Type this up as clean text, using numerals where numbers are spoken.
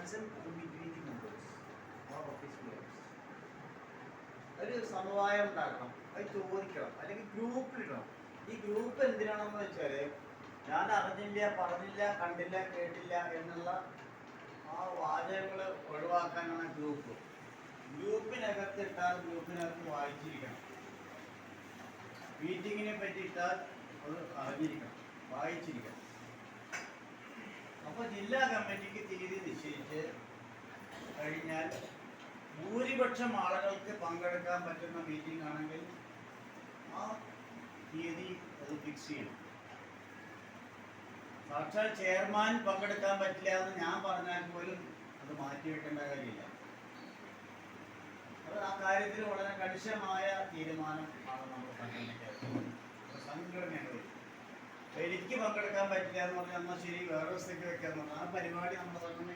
Consent between the members or office members. ഒരു സമവായം ഉണ്ടാക്കണം, അത് ചോദിക്കണം, അല്ലെങ്കിൽ ഗ്രൂപ്പിലിടണം. ഈ ഗ്രൂപ്പ് എന്തിനാണെന്ന് വെച്ചാൽ ഞാൻ അറിഞ്ഞില്ല, പറഞ്ഞില്ല, കണ്ടില്ല, കേട്ടില്ല എന്നുള്ള ആ വാചകങ്ങൾ ഒഴിവാക്കാനാണ് ഗ്രൂപ്പ്. ഗ്രൂപ്പിനകത്ത് ഇട്ടാൽ ഗ്രൂപ്പിനകത്ത് വായിച്ചിരിക്കണം. മീറ്റിങ്ങിനെ പറ്റി ഇട്ടാൽ അത് അറിഞ്ഞിരിക്കണം, വായിച്ചിരിക്കണം. അപ്പോൾ ജില്ലാ കമ്മിറ്റിക്ക് തീയതി നിശ്ചയിച്ച് കഴിഞ്ഞാൽ ഭൂരിപക്ഷം ആളുകൾക്ക് പങ്കെടുക്കാൻ പറ്റുന്ന മീറ്റിംഗ് ആണെങ്കിൽ ആ തീയതി അത് ഫിക്സ് ചെയ്യണം. സാക്ഷാൽ ചെയർമാൻ പങ്കെടുക്കാൻ പറ്റില്ല എന്ന് ഞാൻ പറഞ്ഞാൽ പോലും അത് മാറ്റിവെക്കേണ്ട കാര്യമില്ല. അത് ആ കാര്യത്തിൽ വളരെ കണിശമായ തീരുമാനം ആണ് നമ്മൾ സംഘടനകൾ. എനിക്ക് പങ്കെടുക്കാൻ പറ്റില്ല എന്ന് പറഞ്ഞാൽ എന്നാൽ ശരി വേറെ ദിവസത്തേക്ക് വെക്കാന്ന് പറഞ്ഞാൽ ആ പരിപാടി നമ്മുടെ സംഘടന